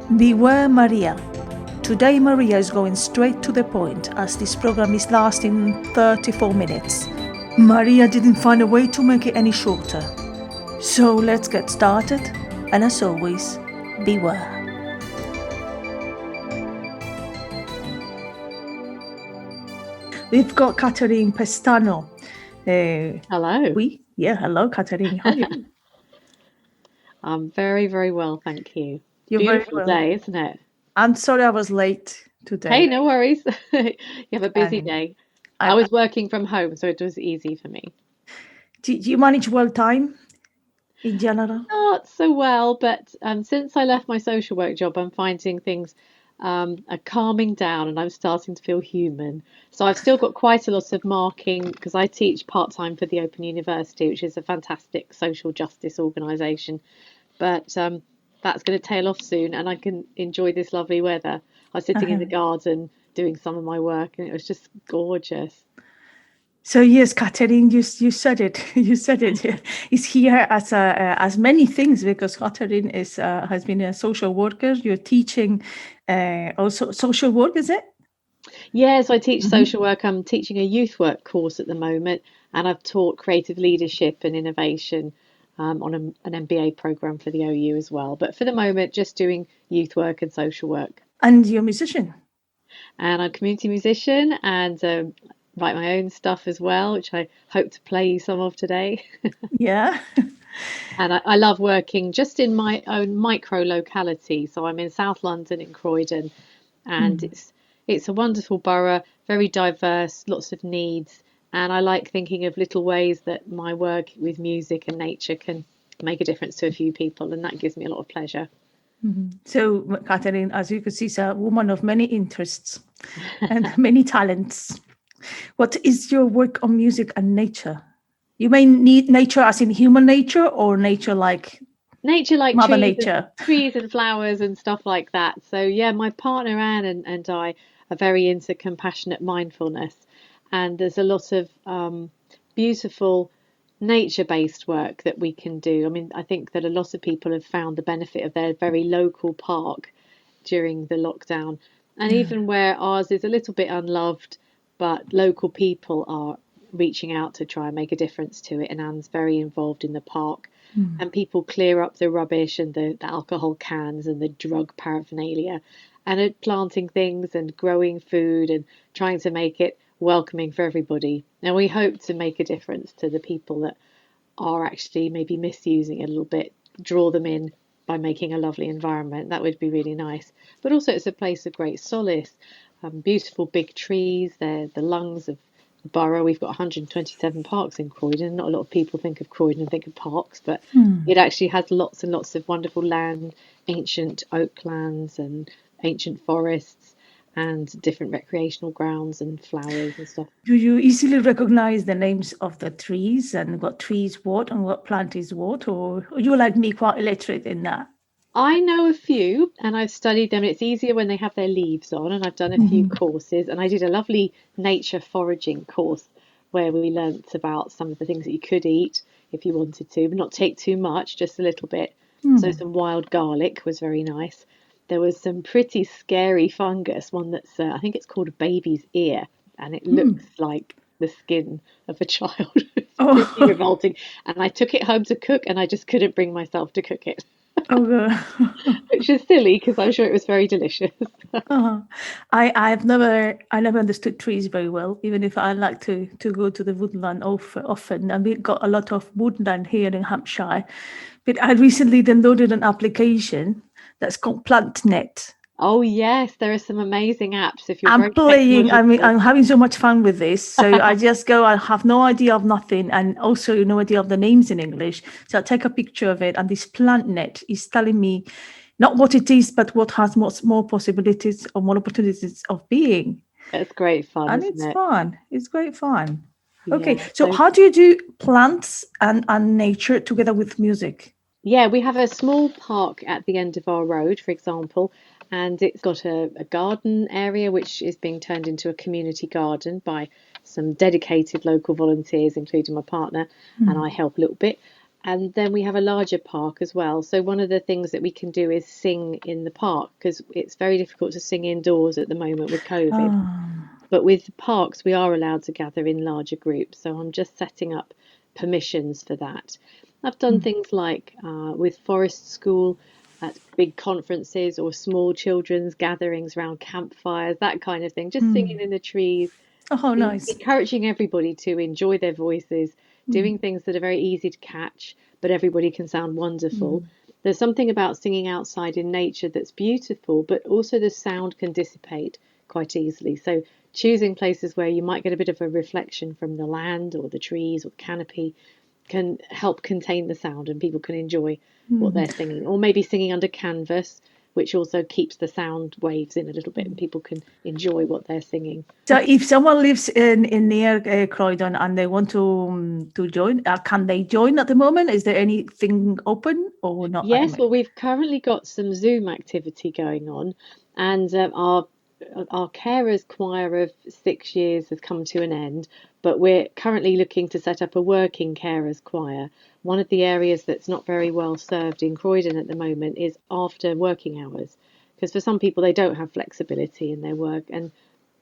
Beware Maria. Today Maria is going straight to the point as this program is lasting 34 minutes. Maria didn't find a way to make it any shorter. So let's get started, and as always, beware. We've got Catherine Pestano. Hello. Hello, Catherine. How are you? I'm very, very well, thank you. You're Beautiful very well. day, isn't it? I'm sorry I was late today. Hey, no worries. You have a busy And day. I- I was working from home, so it was easy for me. Do you manage well time in general? Not so well, but since I left my social work job, I'm finding things are calming down and I'm starting to feel human. So I've still got quite a lot of marking because I teach part-time for the Open University, which is a fantastic social justice organisation. But that's going to tail off soon, and I can enjoy this lovely weather. I was sitting in the garden doing some of my work, and it was just gorgeous. So yes, Catherine, you said it. You said it. Is here as many things because Catherine has been a social worker. You're teaching also social work, is it? Yeah, so I teach social work. I'm teaching a youth work course at the moment, and I've taught creative leadership and innovation on an MBA program for the OU as well. But for the moment, just doing youth work and social work. And you're a musician. And I'm a community musician and write my own stuff as well, which I hope to play you some of today. Yeah. And I love working just in my own micro locality. So I'm in South London in Croydon, and it's a wonderful borough, very diverse, lots of needs. And I like thinking of little ways that my work with music and nature can make a difference to a few people, and that gives me a lot of pleasure. So, Catherine, as you can see, is a woman of many interests and many talents. What is your work on music and nature? You mean nature as in human nature or nature like Nature like Mother trees Nature? and flowers and stuff like that. So yeah, my partner Anne and I are very into compassionate mindfulness, and there's a lot of beautiful nature-based work that we can do. I mean, I think that a lot of people have found the benefit of their very local park during the lockdown, and even where ours is a little bit unloved, but local people are reaching out to try and make a difference to it. And Anne's very involved in the park, and people clear up the rubbish and the alcohol cans and the drug paraphernalia, and are planting things and growing food and trying to make it welcoming for everybody. And we hope to make a difference to the people that are actually maybe misusing it a little bit, draw them in by making a lovely environment. That would be really nice. But also, it's a place of great solace. Beautiful big trees. They're the lungs of the borough. We've got 127 parks in Croydon. Not a lot of people think of Croydon and think of parks, but it actually has lots and lots of wonderful land, ancient oaklands and ancient forests, and different recreational grounds and flowers and stuff. Do you easily recognize the names of the trees and what tree is what and what plant is what? Or are you like me quite illiterate in that? I know a few and I've studied them. It's easier when they have their leaves on, and I've done a few courses, and I did a lovely nature foraging course where we learnt about some of the things that you could eat if you wanted to, but not take too much, just a little bit. So some wild garlic was very nice. There was some pretty scary fungus, one that's I think it's called a baby's ear, and it looks like the skin of a child. It's pretty revolting. And I took it home to cook, and I just couldn't bring myself to cook it. Which is silly because I'm sure it was very delicious. I never understood trees very well, even if I like to go to the woodland often. And we got a lot of woodland here in Hampshire. But I recently downloaded an application that's called PlantNet. Oh yes, there are some amazing apps if you're I'm very playing, I mean, technological. I'm having so much fun with this. So I just go, I have no idea of nothing, and also no idea of the names in English. So I take a picture of it, and this PlantNet is telling me not what it is, but what has more possibilities or more opportunities of being. It's great fun, And isn't it's it? fun. It's great fun. Okay, Yeah. so how do you do plants and nature together with music? Yeah, we have a small park at the end of our road, for example, and it's got a garden area which is being turned into a community garden by some dedicated local volunteers, including my partner, and I help a little bit. And then we have a larger park as well. So one of the things that we can do is sing in the park, because it's very difficult to sing indoors at the moment with COVID. Ah. But with parks, we are allowed to gather in larger groups. So I'm just setting up permissions for that. I've done things like with Forest School at big conferences or small children's gatherings around campfires, that kind of thing, just singing in the trees, Oh, nice. encouraging everybody to enjoy their voices, doing things that are very easy to catch, but everybody can sound wonderful. There's something about singing outside in nature that's beautiful, but also the sound can dissipate quite easily. So choosing places where you might get a bit of a reflection from the land or the trees or the canopy can help contain the sound and people can enjoy what they're singing. Or maybe singing under canvas, which also keeps the sound waves in a little bit and people can enjoy what they're singing. So if someone lives in near Croydon and they want to join, can they join at the moment? Is there anything open or not at the Yes, moment? well, we've currently got some Zoom activity going on, and our carers choir of 6 years has come to an end, but we're currently looking to set up a working carers choir. One of the areas that's not very well served in Croydon at the moment is after working hours, because for some people they don't have flexibility in their work, and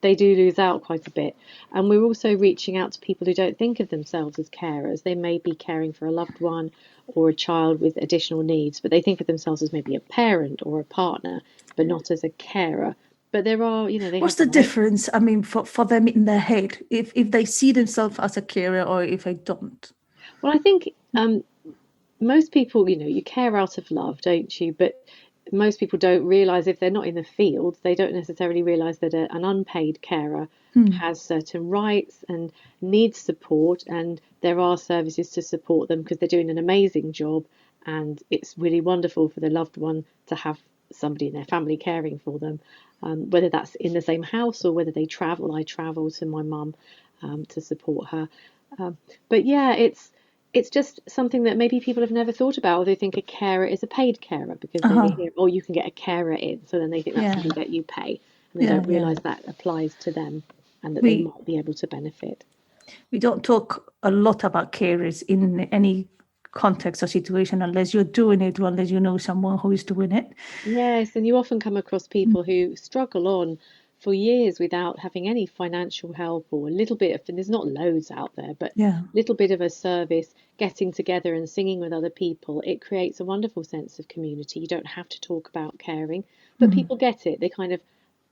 they do lose out quite a bit. And we're also reaching out to people who don't think of themselves as carers. They may be caring for a loved one or a child with additional needs, but they think of themselves as maybe a parent or a partner, but not as a carer. But there are, they What's have the rights. difference? I mean, for them in their head, if they see themselves as a carer or if they don't. Well, I think most people, you care out of love, don't you? But most people don't realize, if they're not in the field, they don't necessarily realize that an unpaid carer has certain rights and needs support, and there are services to support them because they're doing an amazing job, and it's really wonderful for the loved one to have somebody in their family caring for them, whether that's in the same house or whether they travel. I travel to my mum to support her. But yeah, it's just something that maybe people have never thought about, or they think a carer is a paid carer because they Uh-huh. hear, oh, you can get a carer in, so then they think that's Yeah. something that you pay, and they Yeah, don't yeah. realise that applies to them and that they We might be able to benefit. we don't talk a lot about carers in any context or situation unless you're doing it or unless you know someone who is doing it. Yes, and you often come across people who struggle on for years without having any financial help or a little bit of, and there's not loads out there, but Yeah. a little bit of a service, getting together and singing with other people. It creates a wonderful sense of community. You don't have to talk about caring, but people get it. They kind of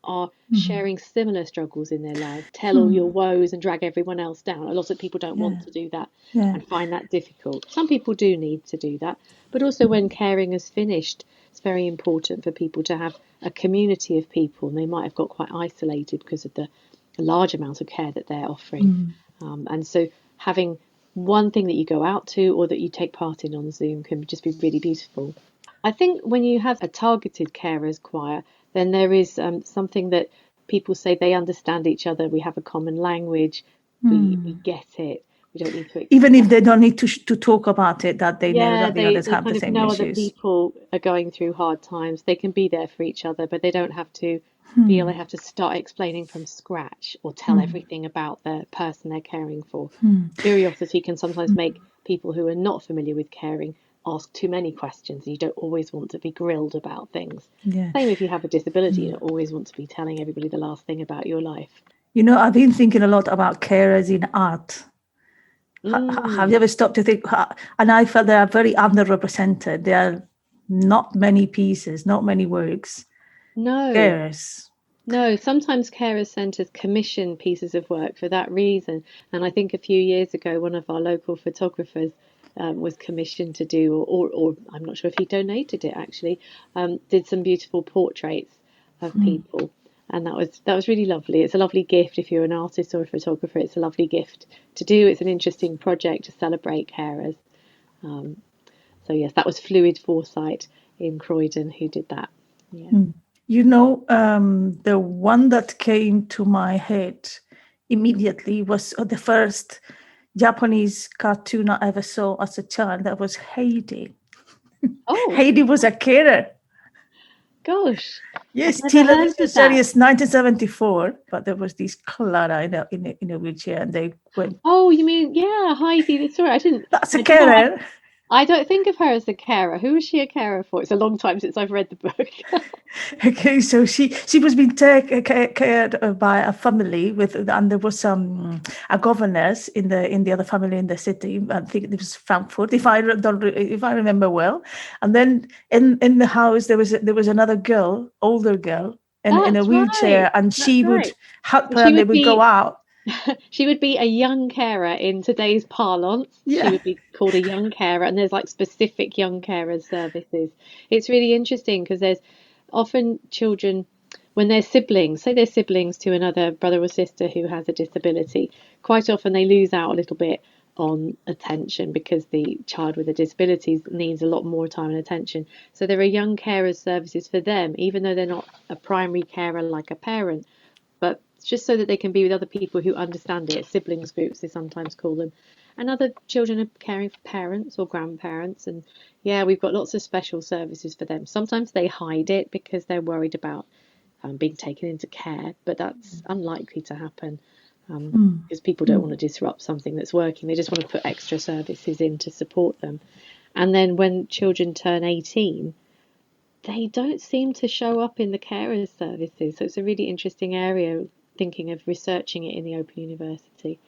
are sharing similar struggles in their life. Tell all your woes and drag everyone else down. A lot of people don't Yeah. want to do that Yeah. and find that difficult. Some people do need to do that, but also when caring is finished, it's very important for people to have a community of people, and they might have got quite isolated because of the large amount of care that they're offering. And so having one thing that you go out to or that you take part in on Zoom can just be really beautiful. I think when you have a targeted carers choir, then there is something that people say they understand each other. We have a common language. We get it. We don't need to Even if explain. they don't need to talk about it, that they know Yeah, that the they, others they have the kind of same know other issues. people are going through hard times. They can be there for each other, but they don't have to feel they have to start explaining from scratch or tell everything about the person they're caring for. Curiosity can sometimes make people who are not familiar with caring ask too many questions. You don't always want to be grilled about things. Yeah. Same if you have a disability, you don't always want to be telling everybody the last thing about your life. I've been thinking a lot about carers in art. Have you Mm, ever stopped to think? And I felt they are very underrepresented. There are not many pieces, not many works. no. Carers. No, sometimes carer centres commission pieces of work for that reason. And I think a few years ago, one of our local photographers was commissioned to do, or I'm not sure if he donated it actually, did some beautiful portraits of people. And that was really lovely. It's a lovely gift if you're an artist or a photographer. It's a lovely gift to do. It's an interesting project to celebrate carers. So yes, that was Fluid Foresight in Croydon who did that. Yeah. The one that came to my head immediately was the first Japanese cartoon I ever saw as a child. That was Heidi. Oh Heidi was a carer. gosh, I've Yes, never till heard the of that. series 1974. But there was this Clara in a wheelchair, and they went. Oh, you mean, yeah, Heidi. Sorry, I didn't. That's a I, do you know, carer. I don't think of her as a carer. Who is she a carer for? It's a long time since I've read the book. Okay, so she was being cared by a family with, and there was a governess in the other family in the city. I think it was Frankfurt, if I remember well. And then in the house there was another girl, older girl, in a That's right. wheelchair, and That's she would right. help Well, her, and they would go out. she would be a young carer in today's parlance. She Yeah. would be called a young carer, and there's like specific young carers services. It's really interesting because there's often children when they're siblings, say they're siblings to another brother or sister who has a disability, quite often they lose out a little bit on attention because the child with a disability needs a lot more time and attention. So there are young carers services for them, even though they're not a primary carer like a parent, but just so that they can be with other people who understand it. Siblings groups, they sometimes call them. And other children are caring for parents or grandparents. And yeah, we've got lots of special services for them. Sometimes they hide it because they're worried about being taken into care, but that's unlikely to happen because people don't want to disrupt something that's working. They just want to put extra services in to support them. And then when children turn 18, they don't seem to show up in the carers services. So it's a really interesting area thinking of researching it in the Open University.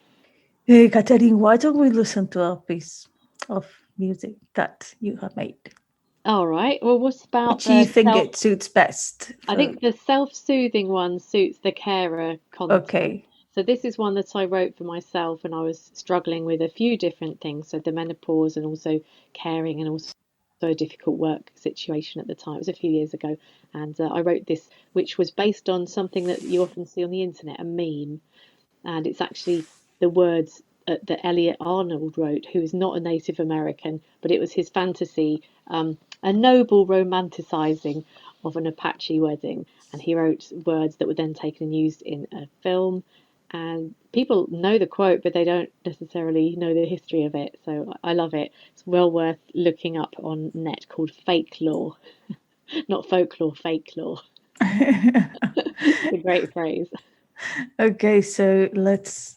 Hey, Catherine, why don't we listen to a piece of music that you have made? All right. Well, what about Which you the think self? it suits best I for? think the self-soothing one suits the carer content. Okay. So this is one that I wrote for myself when I was struggling with a few different things. So the menopause and also caring and also a difficult work situation at the time. It was a few years ago. And I wrote this, which was based on something that you often see on the internet, a meme. And it's actually the words that Elliot Arnold wrote, who is not a Native American, but it was his fantasy, a noble romanticizing of an Apache wedding. And he wrote words that were then taken and used in a film. And people know the quote, but they don't necessarily know the history of it. So I love it. It's well worth looking up on net, called Fake Law, not folklore, fake law. It's a great phrase. Okay, so let's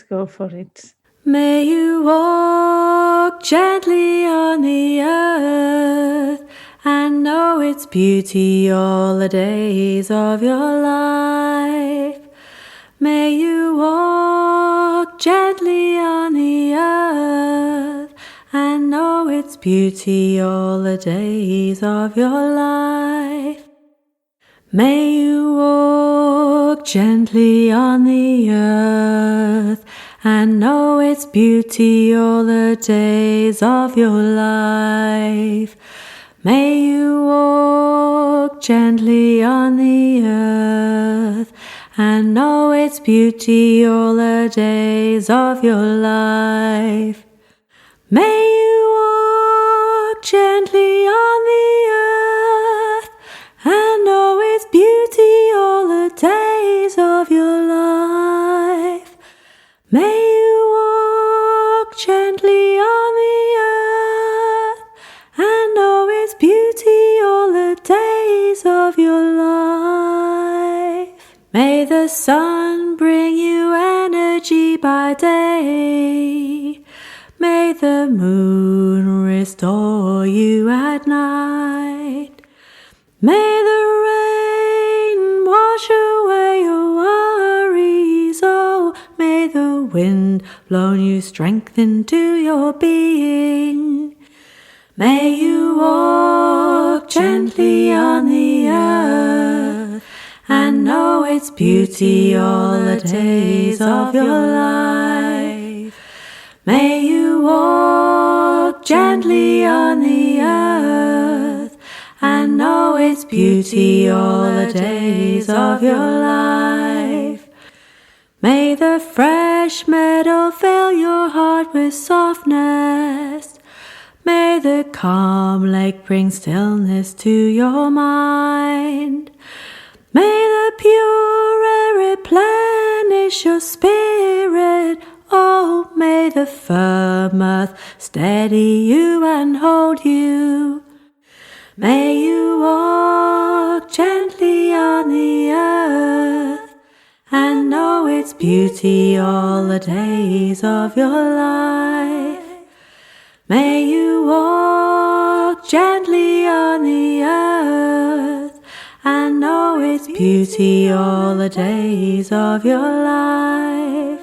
go for it. May you walk gently on the earth and know its beauty all the days of your life. May you walk gently on the earth and know its beauty all the days of your life. May you walk gently on the earth and know its beauty all the days of your life. May you walk gently on the earth and know its beauty all the days of your life. May you walk gently on the earth and know its beauty all the days of your life. May you walk gently on the earth and know its beauty all the days of your life. May the sun bring you energy by day. May the moon restore you at night. May the rain wash away your worries. Oh, may the wind blow new strength into your being. May you walk gently on the earth and know its beauty all the days of your life. May you walk gently on the earth and know its beauty all the days of your life. May the fresh meadow fill your heart with softness. May the calm lake bring stillness to your mind. May the pure air replenish your spirit. Oh, may the firm earth steady you and hold you. May you walk gently on the earth and know its beauty all the days of your life. May you walk gently on the earth and know its beauty all the days of your life.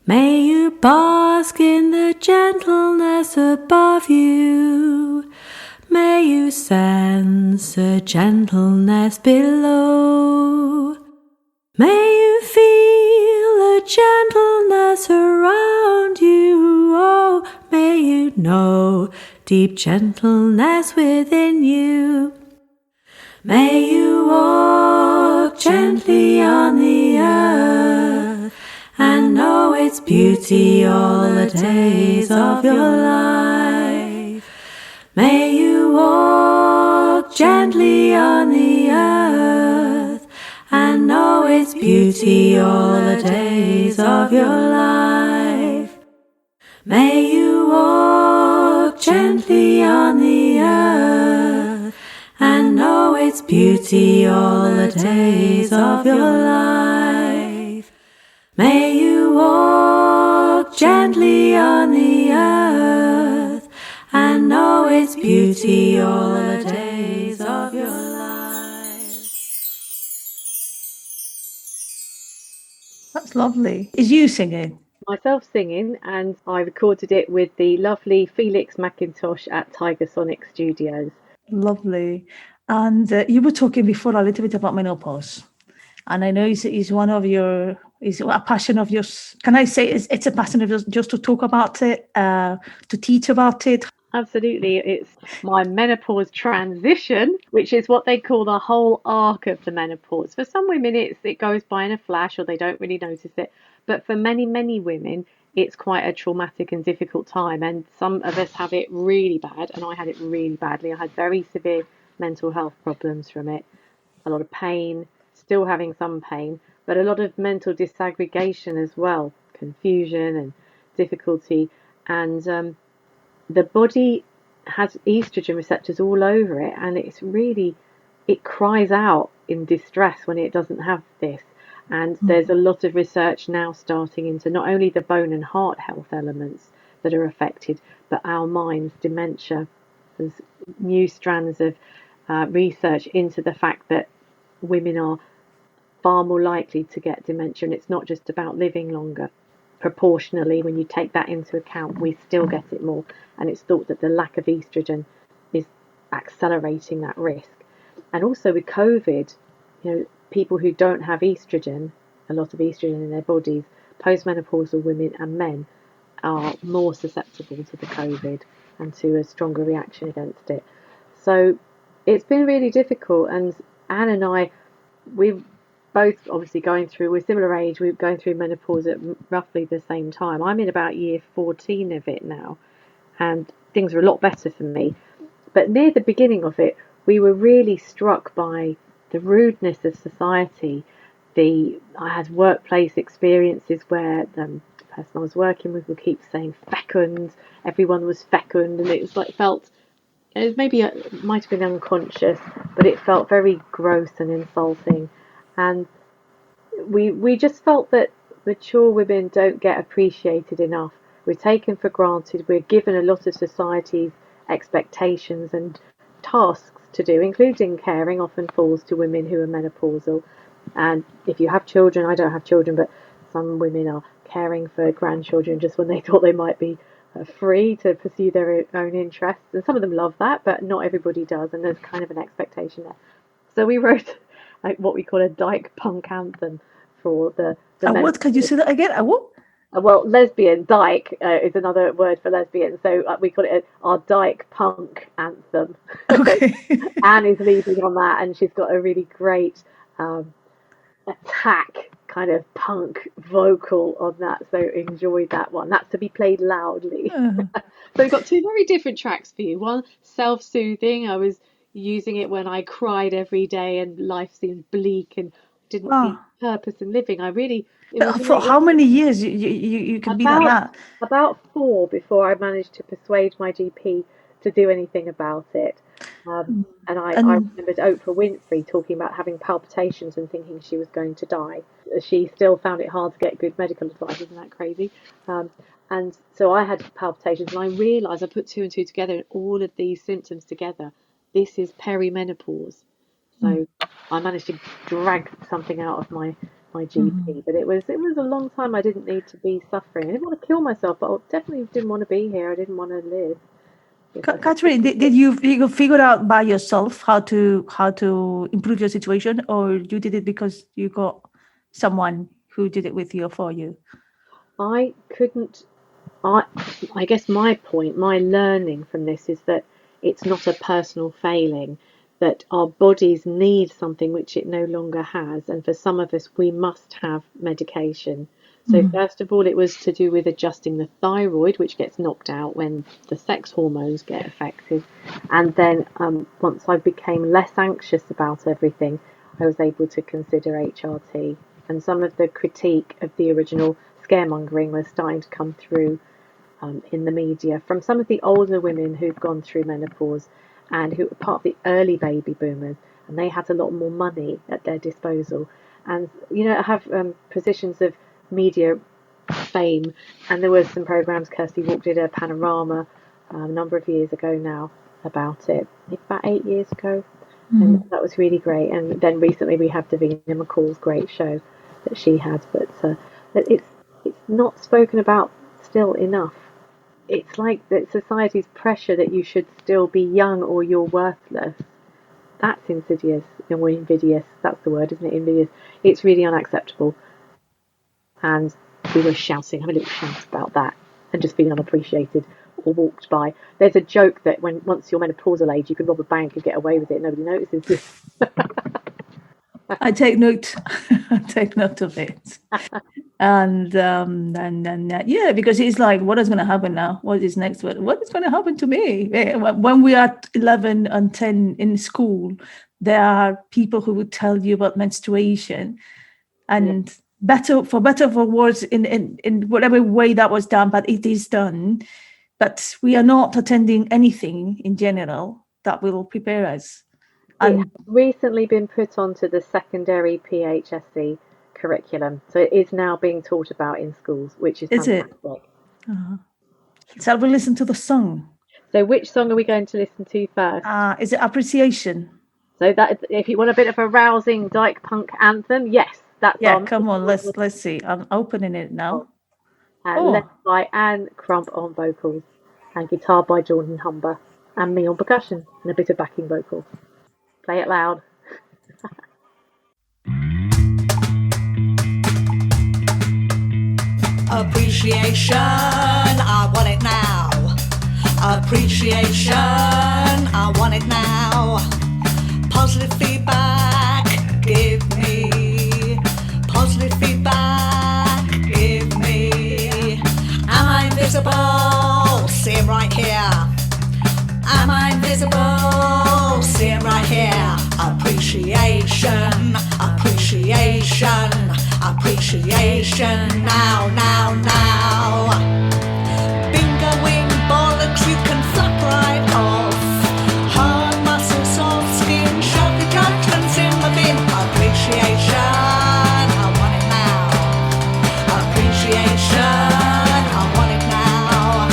May you bask in the gentleness above you. May you sense the gentleness below. May you feel the gentleness around you. Oh, may you know deep gentleness within you. May you walk gently on the earth and know its beauty all the days of your life. May you walk gently on the earth and know its beauty all the days of your life. May you walk gently on the earth and know its beauty all the days of your life. May you walk gently on the earth and know its beauty all the days of your life. That's lovely. Is you singing? Myself singing, and I recorded it with the lovely Felix McIntosh at Tiger Sonic Studios. Lovely. And you were talking before a little bit about menopause. And I know it's one of your, is a passion of yours. Can I say it's a passion of yours just to talk about it, to teach about it? Absolutely. It's my menopause transition, which is what they call the whole arc of the menopause. For some women, it goes by in a flash or they don't really notice it. But for many, many women, it's quite a traumatic and difficult time. And some of us have it really bad. And I had it really badly. I had very severe mental health problems from it, a lot of pain, still having some pain, but a lot of mental disaggregation as well, confusion and difficulty. And the body has estrogen receptors all over it, and it cries out in distress when it doesn't have this. And there's a lot of research now starting into not only the bone and heart health elements that are affected, but our minds, dementia. There's new strands of research into the fact that women are far more likely to get dementia, and it's not just about living longer. Proportionally, when you take that into account, we still get it more, and it's thought that the lack of estrogen is accelerating that risk. And also with COVID, people who don't have estrogen, a lot of estrogen in their bodies, postmenopausal women and men are more susceptible to the COVID and to a stronger reaction against it. So it's been really difficult, and Anne and I, we've both obviously we're similar age, we're going through menopause at roughly the same time. I'm in about year 14 of it now, and things are a lot better for me. But near the beginning of it, we were really struck by the rudeness of society. I had workplace experiences where the person I was working with would keep saying fecund, everyone was fecund, and it was like it might have been unconscious, but it felt very gross and insulting. And we just felt that mature women don't get appreciated enough. We're taken for granted. We're given a lot of society's expectations and tasks to do, including caring, often falls to women who are menopausal. And if you have children, I don't have children, but some women are caring for grandchildren just when they thought they might be free to pursue their own interests. And some of them love that, but not everybody does. And there's kind of an expectation there. So we wrote like what we call a dyke punk anthem for the What can you say that again? What? Well, lesbian, dyke is another word for lesbian, so we call it our dyke punk anthem. Okay. Anne is leading on that, and she's got a really great attack kind of punk vocal on that, so enjoy that one. That's to be played loudly. So we've got two very different tracks for you. One, self-soothing. I was using it when I cried every day and life seemed bleak and didn't see purpose in living. For how many years you can be like that? About 4 before I managed to persuade my GP to do anything about it. And I remembered Oprah Winfrey talking about having palpitations and thinking she was going to die. she still found it hard to get good medical advice. Isn't that crazy? And so I had palpitations, and I realised I put two and two together, and all of these symptoms together. This is perimenopause. So I managed to drag something out of my GP, but it was a long time. I didn't need to be suffering. I didn't want to kill myself, but I definitely didn't want to be here. I didn't want to live. If I could Catherine, did you figure out by yourself how to improve your situation, or you did it because you got someone who did it with you or for you? I couldn't. I guess my point, my learning from this is that it's not a personal failing, that our bodies need something which it no longer has. And for some of us, we must have medication. So, first of all, it was to do with adjusting the thyroid, which gets knocked out when the sex hormones get affected. And then once I became less anxious about everything, I was able to consider HRT. And some of the critique of the original scaremongering was starting to come through in the media from some of the older women who've gone through menopause and who were part of the early baby boomers, and they had a lot more money at their disposal. And, have positions of media fame. And there were some programs. Kirsty Walk did a panorama a number of years ago now about it, I think about 8 years ago. And that was really great. And then recently we have Davina McCall's great show that she had, but it's not spoken about still enough. It's like that society's pressure that you should still be young or you're worthless. That's insidious, or invidious. That's the word, isn't it? Invidious. It's really unacceptable. And we were shouting, having a little shout about that, and just feeling unappreciated or walked by. There's a joke that once you're menopausal age, you can rob a bank and get away with it. Nobody notices this. I take note. I take note of it. And yeah, because it's like, what is going to happen now? What is next? What is going to happen to me? When we are 11 and 10 in school, there are people who would tell you about menstruation, and for better or for worse, in whatever way that was done, but it is done. But we are not attending anything in general that will prepare us. It has recently been put onto the secondary PHSE curriculum, so it is now being taught about in schools, which is fantastic. Shall we listen to the song? So which song are we going to listen to first? Is it Appreciation? So that, if you want a bit of a rousing dyke punk anthem, yes, that's on. Come on, let's see. I'm opening it now. Led by Anne Crump on vocals, and guitar by Jordan Humber, and me on percussion, and a bit of backing vocals. Play it loud. Appreciation, I want it now. Appreciation, I want it now. Positive feedback, give me. Positive feedback, give me. Am I invisible? See him right here. Am I invisible? See him right here. Appreciation, appreciation, appreciation. Now, now, now. Bingo wing bollocks, you can flap right off. Hard muscle, soft skin, sharply judgments in the bin. Appreciation, I want it now. Appreciation, I want it now.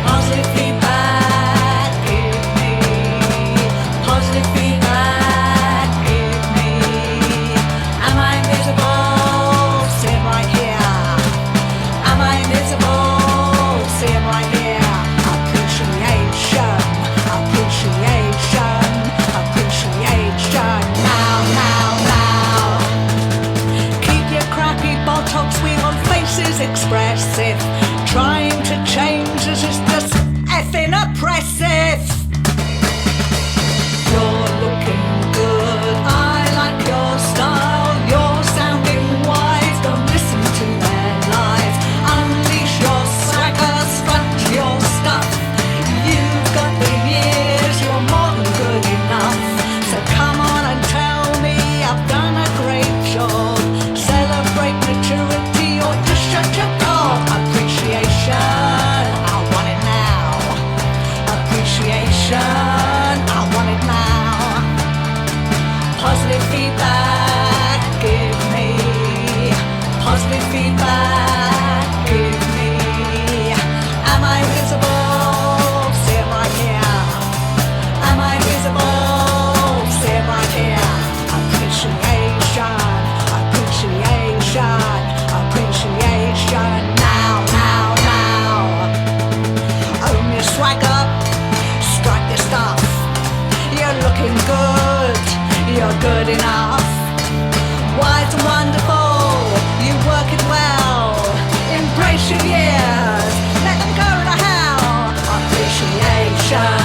Positive feedback, give me. Positive feedback, give me. Am I invisible? Sit right here. Am I invisible? swag up, strike your stuff. You're looking good, you're good enough. Wise and wonderful, you work it well. Embrace your years, let them go to hell. Appreciation,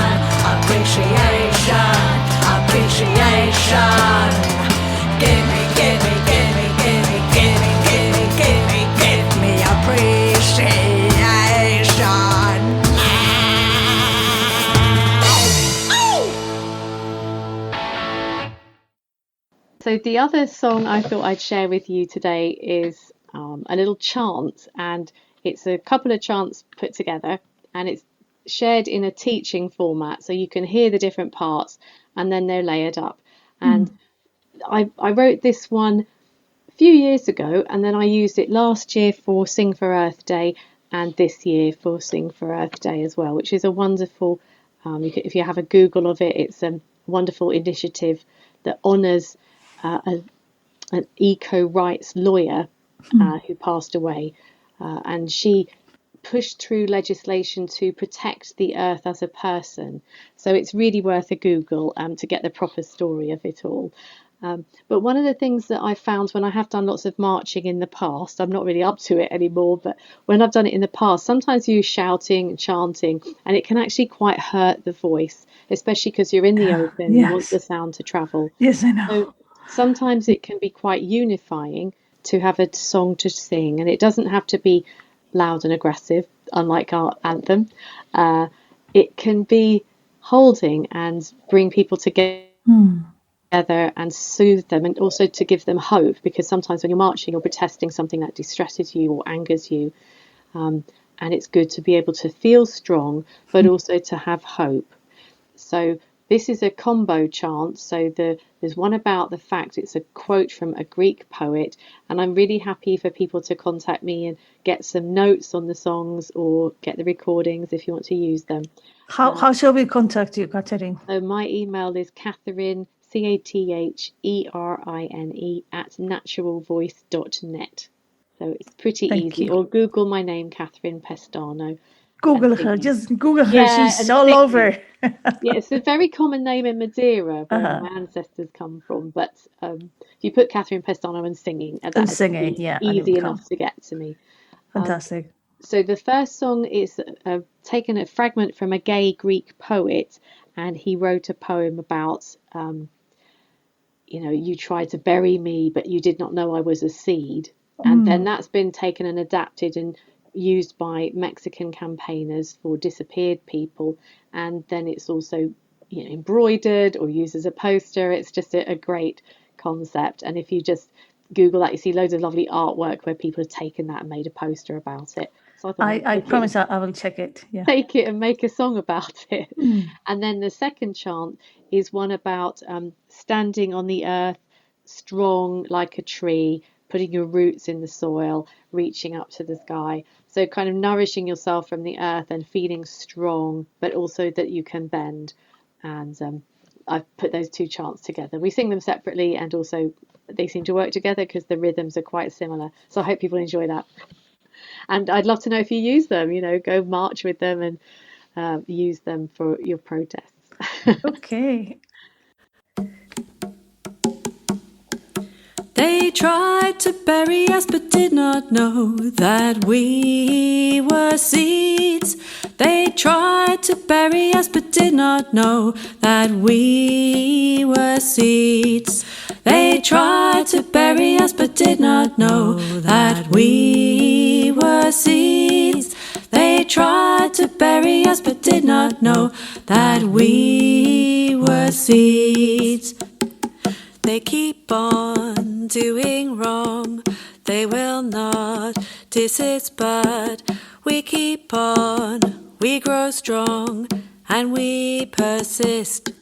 appreciation, appreciation. Gimme, gimme, gimme, gimme, gimme, gimme, gimme, give me appreciation. So the other song I thought I'd share with you today is a little chant, and it's a couple of chants put together, and it's shared in a teaching format, so you can hear the different parts and then they're layered up. And I wrote this one a few years ago, and then I used it last year for Sing for Earth Day and this year for Sing for Earth Day as well, which is a wonderful, if you have a Google of it, it's a wonderful initiative that honours an eco rights lawyer who passed away, and she pushed through legislation to protect the earth as a person. So it's really worth a Google to get the proper story of it all. But one of the things that I found when I have done lots of marching in the past, I'm not really up to it anymore, but when I've done it in the past, sometimes you shouting and chanting, and it can actually quite hurt the voice, especially because you're in the open, you want the sound to travel. Yes, I know. So sometimes it can be quite unifying to have a song to sing, and it doesn't have to be loud and aggressive, unlike our anthem. It can be holding and bring people together and soothe them, and also to give them hope, because sometimes when you're marching, you're protesting something that distresses you or angers you, and it's good to be able to feel strong, but also to have hope. So this is a combo chant. So there's one about the fact it's a quote from a Greek poet, and I'm really happy for people to contact me and get some notes on the songs or get the recordings if you want to use them. How shall we contact you, Catherine? So my email is Catherine, CATHERINE @naturalvoice.net. So it's pretty easy. Or Google my name, Catherine Pestano. Google her. Just Google her. She's all over. Yeah, it's a very common name in Madeira, where my ancestors come from. But if you put Catherine Pestano and singing, that's easy enough to get to me. Fantastic. So the first song is taken a fragment from a gay Greek poet, and he wrote a poem about, you tried to bury me, but you did not know I was a seed. And then that's been taken and adapted and used by Mexican campaigners for disappeared people. And then it's also embroidered or used as a poster. It's just a great concept. And if you just Google that, you see loads of lovely artwork where people have taken that and made a poster about it. So I promise I will check it. Yeah. Take it and make a song about it. And then the second chant is one about standing on the earth, strong like a tree, putting your roots in the soil, reaching up to the sky. So kind of nourishing yourself from the earth and feeling strong, but also that you can bend. And I've put those two chants together. We sing them separately, and also they seem to work together because the rhythms are quite similar. So I hope people enjoy that. And I'd love to know if you use them, go march with them and use them for your protests. Okay. They tried to bury us but did not know that we were seeds. They tried to bury us but did not know that we were seeds. They tried to bury us but did not know that we were seeds. They tried to bury us but did not know that we were seeds. They keep on doing wrong, they will not desist, but we keep on, we grow strong, and we persist.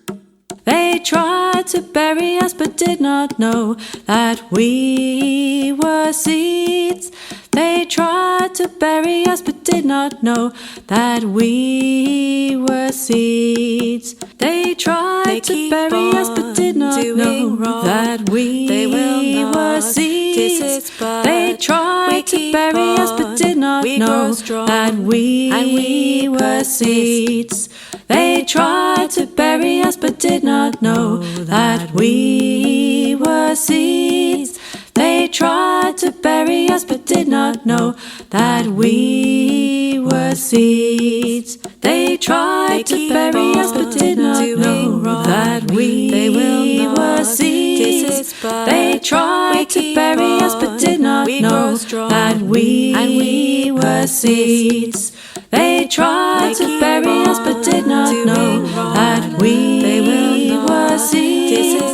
They tried to bury us but did not know that we were seeds. They tried to bury us but did not know that we were seeds. They tried to bury us but did not know that we were seeds. seeds. They tried to bury us but did not know that we were seeds. They tried to bury us but did not know that we were seeds. They tried to bury us but did not know that we were seeds. They tried to bury us but did not know that we were seeds. They tried to bury us but did not know that we were seeds. They tried to bury us but did not know that we were seeds.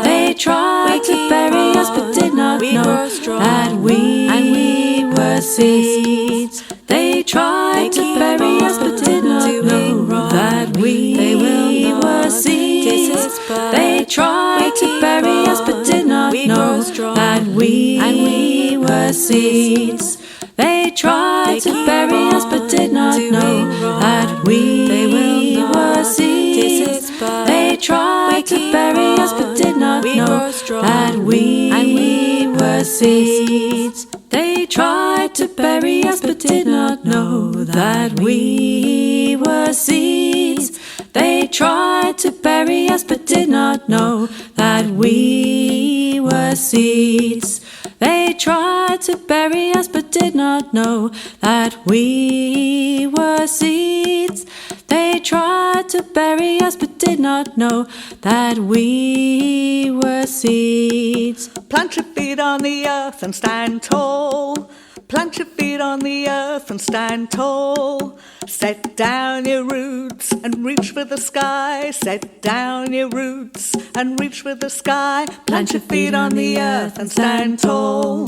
They tried to bury us but did not know that we were seeds. They tried to bury us but did not know that we were seeds. They tried to bury us but did not know that we were seeds. They tried to bury us but did not know that we were seeds. They tried to bury us but did not know that we were seeds. They tried to bury us but did not know that we were seeds. They tried to bury us but did not know that we were seeds. They tried to bury us but did not know that we were seeds. They tried to bury us but did not know that we were seeds. Plant your feet on the earth and stand tall. Plant your feet on the earth and stand tall. Set down your roots and reach for the sky. Set down your roots and reach for the sky. Plant your feet on the earth and stand tall.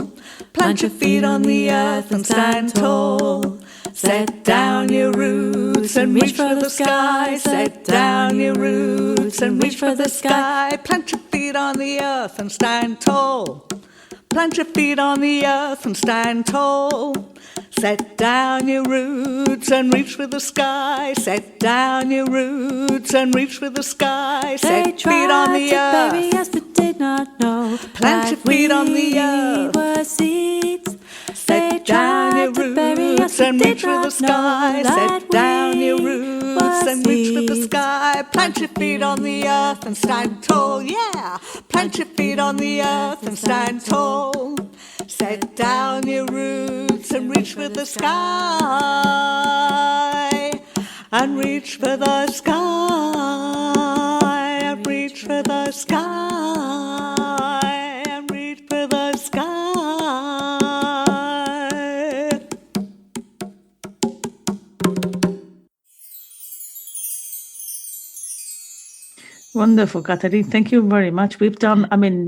Plant your feet on the earth and stand tall. Set down your roots and reach for the sky. Set down your roots and reach for the sky. Plant your feet on the earth and stand tall. Plant your feet on the earth and stand tall. Set down your roots and reach for the sky. Set down your roots and reach for the sky. Set feet on the earth. They tried to bury us but did not know Plant your feet on the earth. we were seeds. Set down your roots and reach for the sky. Set down your roots and reach for the sky. Plant your feet on the earth and stand tall. Yeah. Plant your feet on the earth and stand tall. Set down your roots and reach for the sky. And reach for the sky. And reach for the sky. And reach for the sky. Wonderful, Catherine. Thank you very much. We've done,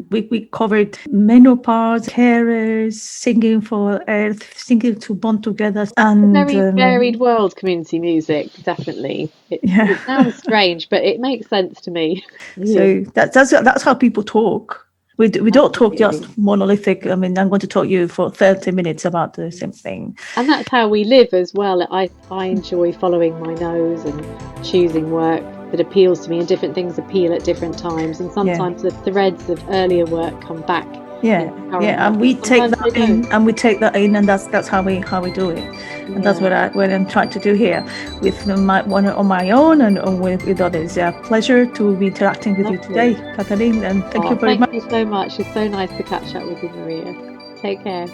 we covered menopause, carers, singing for Earth, singing to bond together. And Very varied world, community music, definitely. It sounds strange, but it makes sense to me. So that's how people talk. We don't talk just monolithic. I'm going to talk to you for 30 minutes about the same thing. And that's how we live as well. I enjoy following my nose and choosing work that appeals to me, and different things appeal at different times, and sometimes the threads of earlier work come back. And we take that in, and that's how we do it. And that's what I'm trying to do here with one on my own and with others. Pleasure to be interacting with you today, Catherine, and thank you very much. Thank you so much. It's so nice to catch up with you, Maria. Take care.